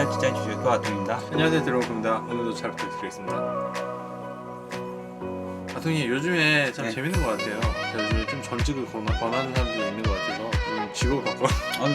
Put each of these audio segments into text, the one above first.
인터넷 디자인 주식 도아통입니다. 안녕하세요, 들어오십니다. 오늘도 잘 부탁드리겠습니다. 아통이 요즘에 참 네. 재밌는 것 같아요. 제가 요즘에 좀 전직을 권하는 사람들이 있는 것 같아서 좀 직업을 바꿔.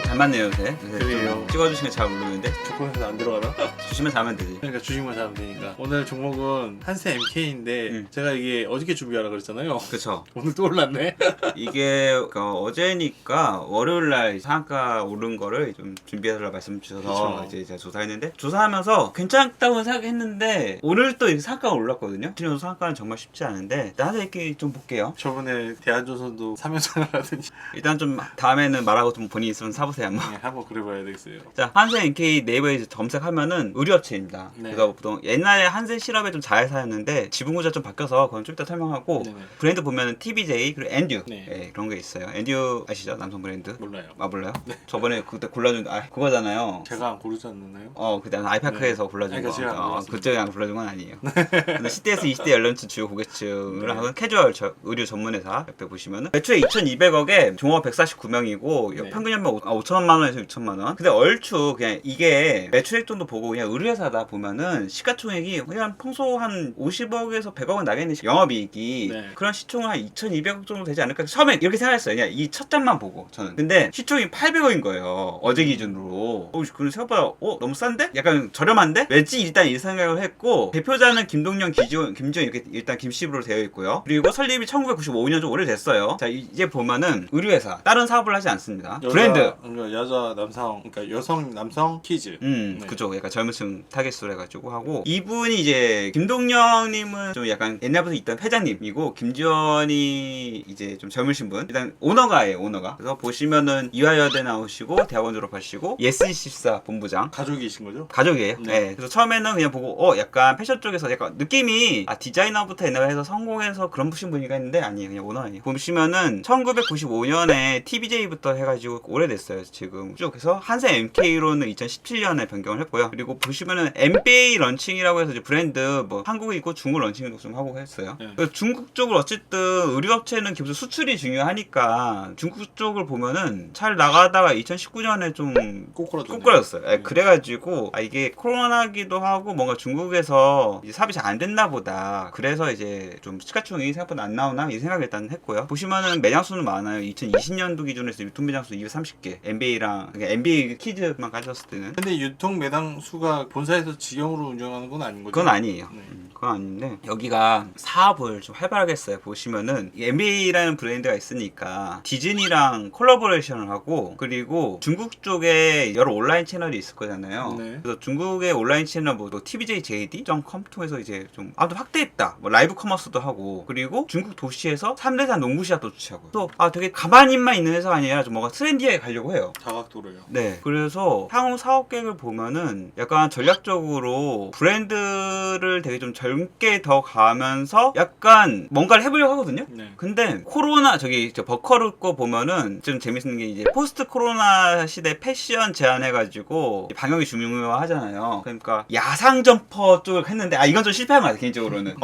잘 맞네요, 요새. 그래요. 찍어주시면 잘 모르는데 조건에서 안 들어가나? 주시면 잘하면 되지. 그러니까 주식만 사면 되니까. 오늘 종목은 한세 MK인데 제가 이게 어저께 준비하라 그랬잖아요. 그쵸. 오늘 또 올랐네. 이게 어제니까 월요일날 상한가 오른 거를 좀 준비해달라 말씀 주셔서 그쵸. 이제 제가 조사했는데, 조사하면서 괜찮다고 생각했는데 오늘 또 이렇게 상한가가 올랐거든요. 지금 상한가는 정말 쉽지 않은데 일단 한세 MK 좀 볼게요. 저번에 대한조선도 3연장을 하더니 일단 좀 다음에는 말하고 좀 본인 있으면 사보세요 한번. 네, 한번 그래봐야 되겠어요. 자, 한세 NK 네이버에 이제 검색하면은 의류업체입니다. 네. 그래서 보통 옛날에 한세 실업에 좀 자회사였는데 지분구조 좀 바뀌어서 그건 좀 이따 설명하고, 네네. 브랜드 보면은 TBJ 그리고 엔듀 네. 그런 게 있어요. 엔듀 아시죠? 남성 브랜드. 몰라요. 아 몰라요? 저번에 그때 골라준 그거잖아요. 제가 안 고르지 않나요? 그때 아이파크에서 네. 골라준 그러니까 거. 제가 안 골랐습니다. 그쪽에 안 골라준 건 아니에요. 근데 10대에서 20대 연령층 주요 고객층을 네. 하는 캐주얼 의류 전문회사 옆에 보시면은 매출액 2,200억에 종업 149명이고 네. 평균 연봉 5천만 원에서 6천만 원. 근데 얼추 그냥 이게 매출액 정도 보고 그냥 의류회사다 보면은 시가총액이 그냥 평소 한 50억에서 100억은 나겠는 영업이익이 네. 그런 시총은 한 2,200억 정도 되지 않을까 처음에 이렇게 생각했어요. 그냥 이 첫 장만 보고 저는. 근데 시총이 800억인 거예요. 어제 기준으로. 그럼 생각보다 너무 싼데? 약간 저렴한데? 왜지? 일단 이 생각을 했고, 대표자는 김동영, 김지원 이렇게 일단 김씨부로 되어 있고요. 그리고 설립이 1995년 좀 오래됐어요. 자, 이제 보면은 의류회사 다른 사업을 하지 않습니다. 브랜드. 그러니까 여자 남성 그러니까 여성 남성 키즈. 네. 그죠. 약간 젊은층 타겟으로 해가지고 하고, 이분이 이제 김동영님은 좀 약간 옛날부터 있던 회장님이고, 김지원이 이제 좀 젊으신 분. 일단 오너가예요, 오너가. 그래서 보시면은 이화여대 나오시고 대학원 졸업하시고 예스24 본부장. 가족이신 거죠? 가족이에요. 네. 네. 그래서 처음에는 그냥 보고 약간 패션 쪽에서 약간 느낌이 디자이너부터 옛날에 해서 성공해서 그런 분이가 있는데 아니에요. 그냥 오너 아니에요. 보시면은 1995년에 TBJ부터 해가지고 오래됐어요. 지금 쭉. 그래서 한세 MK로는 2017년에 변경을 했고요. 그리고 보시면은 MBA 런칭이라고 해서 이제 브랜드 뭐 한국에 있고 중국 런칭도 좀 하고 했어요. 네. 그래서 중국 쪽을 어쨌든 의류업체는 기본 수출이 중요하니까 중국 쪽을 보면은 잘 나가다가 2019년에 좀 꼬꾸라졌어요. 그래가지고 이게 코로나기도 하고 뭔가 중국에서 이제 사업이 잘 안 됐나 보다. 그래서 이제 좀 시가총액이 생각보다 안 나오나 이 생각을 일단 했고요. 보시면은 매장수는 많아요. 2020년도 기준에서 유통 매장수 230개. MBA랑 그러니까 MBA 키즈만 가졌을 때는. 근데 유통 매당 수가 본사에서 직영으로 운영하는 건 아닌 거죠? 그건 아니에요. 네. 그건 아닌데 여기가 사업을 좀 활발하게 했어요. 보시면은 MBA라는 브랜드가 있으니까 디즈니랑 콜라보레이션을 하고, 그리고 중국 쪽에 여러 온라인 채널이 있을 거잖아요. 네. 그래서 중국의 온라인 채널 뭐 tvjjd.com 통해서 이제 좀 아무튼 확대했다. 뭐 라이브 커머스도 하고, 그리고 중국 도시에서 3대산 농구 시합도 주최하고, 또 되게 가만히만 있는 회사가 아니라 좀 뭔가 트렌디하게 가려고 해요. 다각도로요. 네. 그래서 향후 사업 계획을 보면은 약간 전략적으로 브랜드를 되게 좀 젊게 더 가면서 약간 뭔가를 해보려고 하거든요. 네. 근데 코로나 버커르 거 보면은 좀 재밌는 게 이제 포스트 코로나 시대 패션 제안해가지고 방역이 중요하잖아요. 그러니까 야상 점퍼 쪽을 했는데 이건 좀 실패한 것 같아요, 개인적으로는.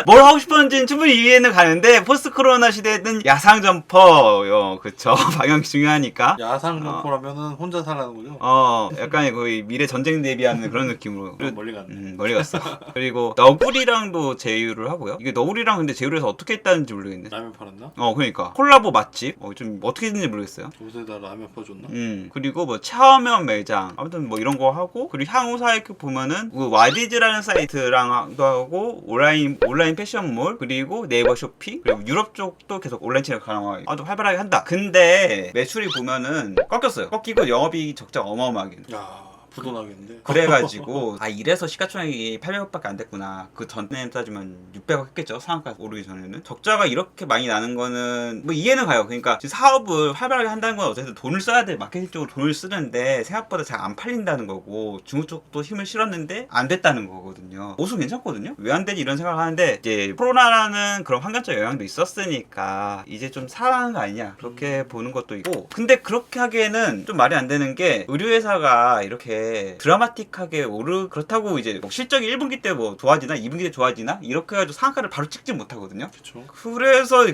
뭘 하고 싶었는지는 충분히 이해는 가는데 포스트 코로나 시대는 야상 점퍼요. 그쵸. 방역이 중요하니까. 야상 점퍼라면은 혼자 살라는 거죠? 약간 거의 미래 전쟁 대비하는 그런 느낌으로. 멀리 갔네. 멀리 갔어. 그리고 너구리랑도 제휴를 하고요. 이게 너구리랑 근데 제휴를 해서 어떻게 했다는지 모르겠네. 라면 팔았나? 그러니까 콜라보 맛집. 좀 어떻게 했는지 모르겠어요. 요새다 라면 퍼줬나? 그리고 뭐 체험형 매장, 아무튼 뭐 이런 거 하고, 그리고 향후 사이클 보면은 그 와디즈라는 사이트랑도 하고, 온라인 패션몰, 그리고 네이버 쇼핑, 그리고 유럽 쪽도 계속 온라인 채널 가능하게 아주 활발하게 한다. 근데 매출이 보면은 꺾이고 영업이익 적자 어마어마하게. 야, 부도나겠는데. 그래가지고 이래서 시가총액이 800억밖에 안 됐구나. 그 전에 따지면 600억 했겠죠. 상한가 오르기 전에는. 적자가 이렇게 많이 나는 거는 뭐 이해는 가요. 그러니까 지금 사업을 활발하게 한다는 건 어쨌든 돈을 써야 돼. 마케팅 쪽으로 돈을 쓰는데 생각보다 잘 안 팔린다는 거고, 중국 쪽도 힘을 실었는데 안 됐다는 거거든요. 옷은 괜찮거든요. 왜 안 되지 이런 생각을 하는데, 이제 코로나라는 그런 환경적 영향도 있었으니까 이제 좀 살아나는 거 아니냐 그렇게 보는 것도 있고. 근데 그렇게 하기에는 좀 말이 안 되는 게, 의류회사가 이렇게 그렇게 드라마틱하게 그렇다고 이제 뭐 실적이 1분기 때 뭐 좋아지나 2분기 때 좋아지나 이렇게 해가지고 상한가를 바로 찍지 못하거든요. 그쵸. 그래서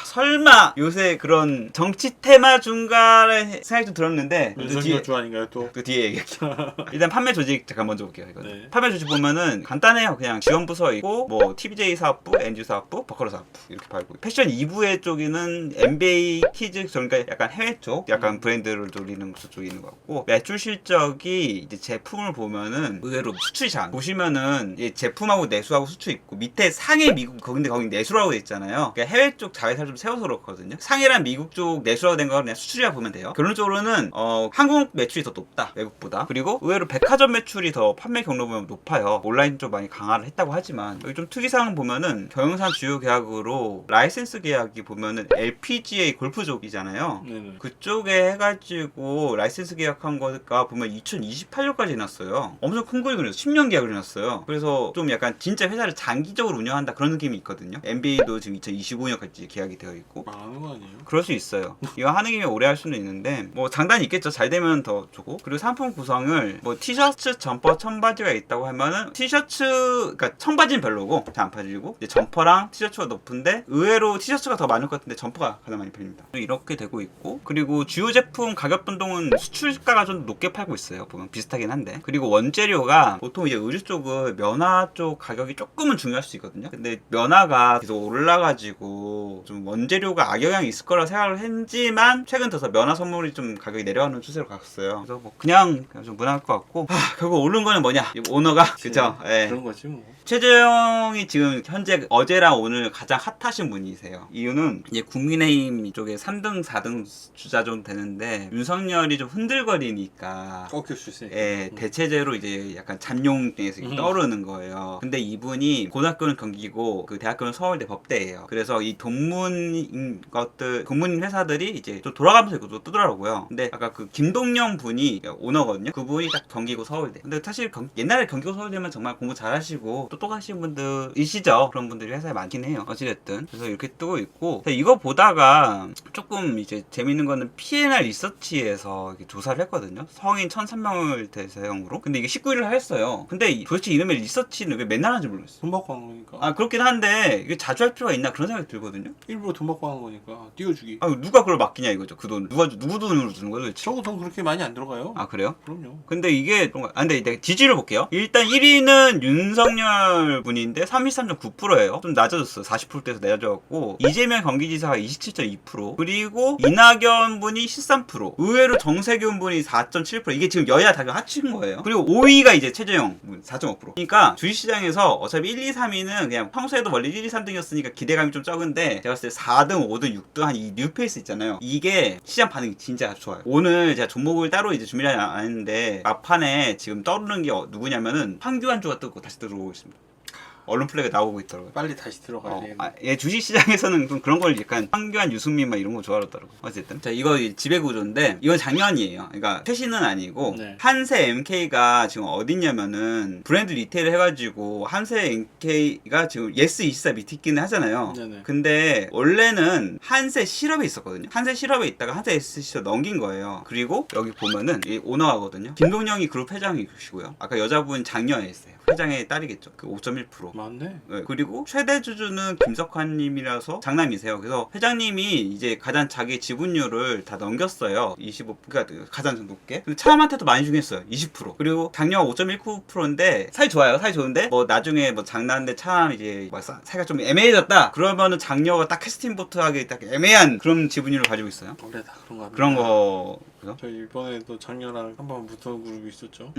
설마 요새 그런 정치 테마 중간에 생각이 좀 들었는데 윤석열 주 아닌가요 또? 그 뒤에 얘기할게요. 일단 판매 조직 잠깐 먼저 볼게요. 이거 네. 판매 조직 보면은 간단해요. 그냥 지원 부서 있고 뭐 TBJ 사업부, NG 사업부, 버커러 사업부 이렇게 팔고 패션 2부의 쪽에는 NBA 키즈 그러니까 약간 해외 쪽 약간 브랜드를 돌리는 쪽이 있는 것 같고 매출 실적이 이제 제품을 보면은 의외로 수출이 잘 보시면은 이제 제품하고 내수하고 수출 있고 밑에 상해 미국 거긴데 거기 내수라고 돼 있잖아요. 그러니까 해외 쪽 자회사를 좀 세워서 그렇거든요. 상해랑 미국 쪽 내수라고 된 거 그냥 수출이라 보면 돼요. 결론적으로는 한국 매출이 더 높다 외국보다. 그리고 의외로 백화점 매출이 더 판매 경로 보면 높아요. 온라인 쪽 많이 강화를 했다고 하지만 여기 좀 특이사항 보면은 경영상 주요 계약으로 라이센스 계약이 보면은 LPGA 골프족이잖아요. 네네. 그쪽에 해가지고 라이센스 계약한 거가 보면 2028년까지 해놨어요. 엄청 큰 그림이에요. 10년 계약을 해놨어요. 그래서 좀 약간 진짜 회사를 장기적으로 운영한다 그런 느낌이 있거든요. NBA도 지금 2025년까지 계약이 되어 있고. 망하는 거 아니에요? 그럴 수 있어요. 이거 하는 김에 오래 할 수는 있는데 뭐 장단이 있겠죠. 잘 되면 더 좋고. 그리고 상품 구성을 뭐 티셔츠, 점퍼, 청바지가 있다고 하면은 티셔츠, 그러니까 청바지는 별로고 잘 안 팔리고 이제 점퍼랑 티셔츠가 높은데 의외로 티셔츠가 더 많을 것 같은데 점퍼가 가장 많이 팔립니다. 이렇게 되고 있고 그리고 주요 제품 가격 변동은 수출가가 좀 높게 팔고 있어요. 보면 비슷하긴 한데 그리고 원재료가 보통 이제 의류 쪽은 면화 쪽 가격이 조금은 중요할 수 있거든요. 근데 면화가 계속 올라가지고 좀 원재료가 악영향이 있을 거라 생각을 했지만 최근 들어서 면화 선물이 좀 가격이 내려가는 추세로 갔어요. 그래서 뭐 그냥 좀 무난할 것 같고 결국 오른 거는 뭐냐 오너가 그죠? 예. 그런 거지 뭐. 최재형이 지금 현재 어제랑 오늘 가장 핫하신 분이세요. 이유는 이제 국민의힘 쪽에 3등, 4등 주자 정도 되는데 윤석열이 좀 흔들거리니까 꺾일 수 있으니까. 예, 대체제로 이제 약간 잠룡에서 떠오르는 거예요. 근데 이분이 고등학교는 경기고 그 대학교는 서울대 법대예요. 그래서 이 동문인 회사들이 이제 또 돌아가면서 이거 또 뜨더라고요. 근데 아까 그 김동영 분이 오너거든요. 그분이 딱 경기고 서울대. 근데 사실 옛날에 경기고 서울대면 정말 공부 잘하시고 똑똑하신 분들이시죠. 그런 분들이 회사에 많긴 해요. 어찌됐든 그래서 이렇게 뜨고 있고 이거 보다가 조금 이제 재밌는 거는 P&R 리서치에서 조사를 했거든요. 성인 1,300명을 대상으로. 근데 이게 19일을 했어요. 근데 도대체 이놈의 리서치는 왜 맨날 하는지 모르겠어요. 돈 받고 하는 거니까. 아 그렇긴 한데 이게 자주 할 필요가 있나 그런 생각이 들거든요. 일부러 돈 받고 하는 거니까 띄워주기. 아 누가 그걸 맡기냐 이거죠. 그 돈 누구 돈으로 주는 거예요 도대체? 저거 돈 그렇게 많이 안 들어가요. 아 그래요? 그럼요. 근데 이게 근데 내가 지지를 볼게요. 일단 1위는 윤석열 분인데 33.9%예요. 좀 낮아졌어. 40%대에서 낮아졌고 이재명 경기지사가 27.2% 그리고 이낙연 분이 13% 의외로 정세균 분이 4.7% 이게 지금 여야 다 합친 거예요. 그리고 5위가 이제 최재형 분 4.5%. 그러니까 주식시장에서 어차피 1, 2, 3위는 그냥 평소에도 원래 1, 2, 3등이었으니까 기대감이 좀 적은데 제가 봤을 때 4등, 5등, 6등 한 이 뉴페이스 있잖아요. 이게 시장 반응이 진짜 좋아요. 오늘 제가 종목을 따로 이제 준비를 안 했는데 막판에 지금 떠오르는 게 누구냐면은 황교안주가 뜨고 다시 들어오고 있습니다. 언론 플레이가 나오고 있더라고요. 빨리 다시 들어가야 되겠네. 주식시장에서는 좀 그런 걸 약간 황교안, 유승민 막 이런 거 좋아하더라고요. 어쨌든 자 이거 지배구조인데 이건 작년이에요. 그러니까 최신은 아니고 네. 한세 MK가 지금 어딨냐면은 브랜드 리테일 해가지고 한세 MK가 지금 예스24 미티키는 하잖아요. 네네. 근데 원래는 한세 실업에 있었거든요. 한세 실업에 있다가 한세 SC로 넘긴 거예요. 그리고 여기 보면은 이 오너하거든요. 김동영이 그룹 회장이시고요. 아까 여자분 장녀에 있어요. 회장의 딸이겠죠. 그 5.1%. 맞네. 네, 그리고 최대 주주는 김석환님이라서 장남이세요. 그래서 회장님이 이제 가장 자기 지분율을 다 넘겼어요. 25, 그러니까 가장 높게. 근데 차남한테도 많이 주겠어요. 20%. 그리고 장녀가 5.19%인데 사이 좋아요. 사이 좋은데 뭐 나중에 뭐 장난인데 참 이제 뭐 사이가 좀 애매해졌다. 그러면은 장녀가 딱 캐스팅 보트하게 딱 애매한 그런 지분율을 가지고 있어요. 원래 다 그런 거 합니다. 그런 거. 그죠? 저희 이번에도 장녀랑 한번 붙은 그룹이 있었죠.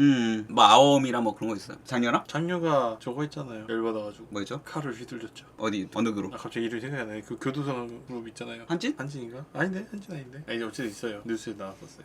뭐 아오미랑 뭐 그런 거 있어요. 장녀랑? 장녀가 저거 했잖아요. 열받아가지고 뭐였죠? 칼을 휘둘렸죠. 어디 어느 그룹? 아 갑자기 이름이 생각이 안 나요. 그 교도소 그룹 있잖아요. 한진? 한진인가? 아닌데 한진 아닌데. 아니 어쨌든 있어요. 뉴스에 나왔었어요.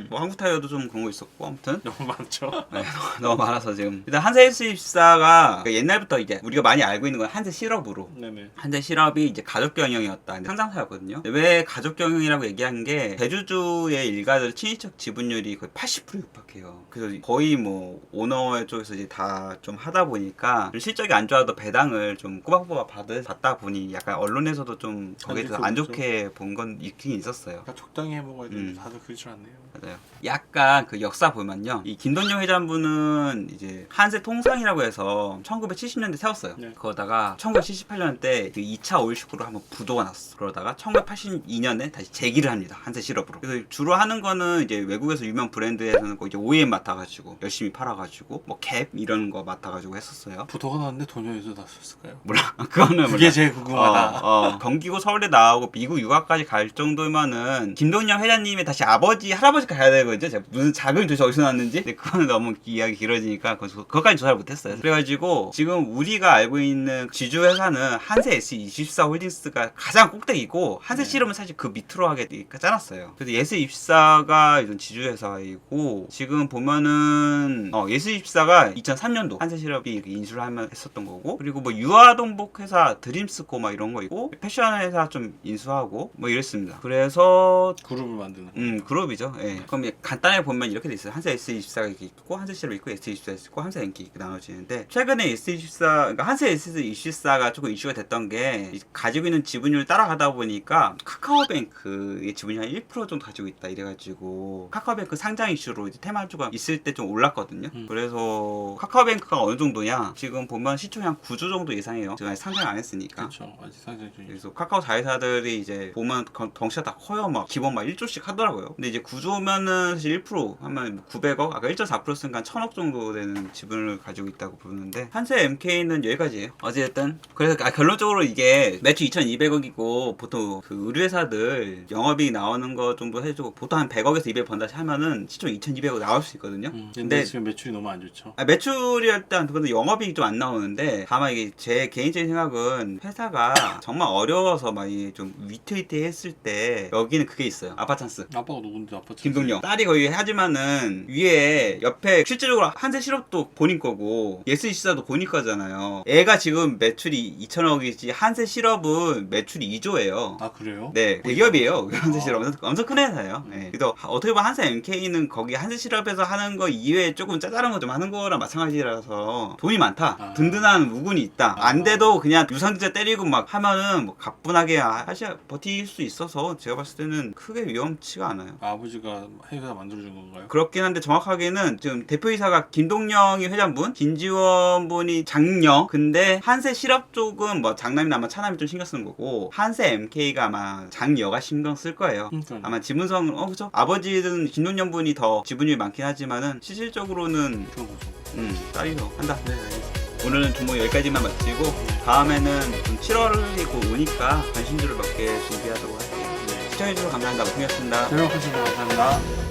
뭐 한국 타이어도 좀 그런 거 있었고 아무튼 너무 많죠. 네, 너무 많아서 지금 일단 한세 S24가 옛날부터 이제 우리가 많이 알고 있는 건 한세 실업으로 네네. 한세 실업이 이제 가족 경영이었다. 근데 상장사였거든요. 왜 가족 경영이라고 얘기한 게 대주주의 일가 일가들 친인척 지분율이 거의 80% 육박해요. 그래서 거의 뭐 오너 쪽에서 이제 다 좀 하다 보니까 좀 실적이 안 좋아도 배당을 좀 꼬박꼬박 받다 보니 약간 언론에서도 좀 거기에 대해서 안 좋게 본 건 있긴 있었어요. 그러니까 적당히 해먹어야 돼. 다들 그럴 줄 알았네요. 맞아요. 약간 그 역사 보면요, 이 김동영 회장분은 이제 한세 통상이라고 해서 1970년대 세웠어요. 네. 그러다가 1978년대 그 2차 오일쇼크로 한번 부도가 났어. 그러다가 1982년에 다시 재기를 합니다. 한세 실업으로. 그래서 주로 하는 거는 이제 외국에서 유명 브랜드에서는 거 이제 OEM 맡아가지고 열심히 팔아가지고 뭐 캡 이런 거 맡아가지고 했었어요. 부도가 났는데 돈이 어디서 났었을까요? 몰라. 그거는 그게 몰라. 제일 궁금하다. 경기고 서울대 나오고 미국 유학까지 갈 정도면은 김동영 회장님의 다시 아버지 할아버지가 가야 되거든요. 제가 무슨 자금이 도대체 어디서 났는지. 근데 그거는 너무 이야기 길어지니까 그것까지 조사를 못했어요. 그래가지고 지금 우리가 알고 있는 지주 회사는 한세 S24 홀딩스가 가장 꼭대기고 한세 실험은 사실 그 밑으로 하게 짜놨어요. 그래서 예스24가 이런 지주 회사이고 지금 보면은 예스24가 2003년도 한세 실업이 인수를 하면 했었던 거고, 그리고 뭐 유아동복 회사 드림스코 막 이런 거 있고 패션 회사 좀 인수하고 뭐 이랬습니다. 그래서 그룹을 만드는. 그룹이죠. 예. 그럼 간단하게 보면 이렇게 돼 있어요. 한세 S24가 있고 한세 실업 있고 S24 있고 한세 엔키 이렇게 나눠지는데, 최근에 S24 그러니까 한세 S24가 조금 이슈가 됐던 게 가지고 있는 지분율을 따라가다 보니까 카카오뱅크의 지분이 한 1% 정도 가지고 있다 이래가지고 카카오뱅크 상장 이슈로 이제 테마주가 있을 때 좀 올랐거든요. 그래서 카카오뱅크가 어느 정도냐, 지금 보면 시총이 한 9조 정도 예상해요. 지금 아직 상장 안 했으니까. 그렇죠. 아직 상장 중이죠. 그래서 카카오 자회사들이 이제 보면 덩치가 다 커요. 막 기본 막 1조씩 하더라고요. 근데 이제 9조면은 사실 1% 하면 900억, 아까 1.4% 쓰니까 1000억 정도 되는 지분을 가지고 있다고 보는데, 한세 MK는 여기까지예요. 어쨌든 그래서 결론적으로 이게 매출 2,200억이고 보통 그 의류회사들 영업이익 나오는 거 정도 해주고 보통 한 100억에서 200 번다 하면은 시총 2,200억 나올 수 있거든요. 근데 지금 매출이 너무 안 좋죠. 매출이 일단 근데 영업이익이 좀 안 나오는데, 다만 이게 제 개인적인 생각은 회사가 정말 어려워서 막 좀 위태위태했을 때 여기는 그게 있어요. 아파찬스. 아빠가 누군데 아빠? 김동영 딸이 거의 하지만은 위에 옆에 실질적으로 한세 실업도 본인 거고 예스24도 본인 거잖아요. 애가 지금 매출이 2천억이지 한세 실업은 매출이 2조예요. 아 그래요? 네, 대기업이에요. 한세 실업은 엄청 큰 회사예요. 네. 그래서 어떻게 보면 한세 MK는 거기 한세 실업에서 하는 거 이외에 조금 짜잘한 거 좀 하는 거랑 마찬가지라서 돈이 많다. 든든한 우군이 있다. 안 돼도 그냥 유상증자 때리고 막 하면은 뭐 가뿐하게 버틸 수 있어서 제가 봤을 때는 크게 위험치가 않아요. 아버지가 회사 만들어준 건가요? 그렇긴 한데 정확하게는 지금 대표이사가 김동영이 회장분, 김지원 분이 장녀. 근데 한세 실업 쪽은 뭐 장남이나 아마 차남이 좀 신경 쓰는 거고, 한세 MK가 아마 장녀가 신경 쓸 거예요. 아마 지분성은 그죠? 아버지는 김동영 분이 더 지분율이 많긴 하지만은 실질적으로는 딸이 더 한다. 네, 알겠습니다. 오늘은 종목 여기까지만 마치고 다음에는 좀 7월이 곧 오니까 관심주를 몇 개 준비하도록 할게요. 시청해주셔서 감사합니다. 고생하셨습니다. 네, 감사합니다.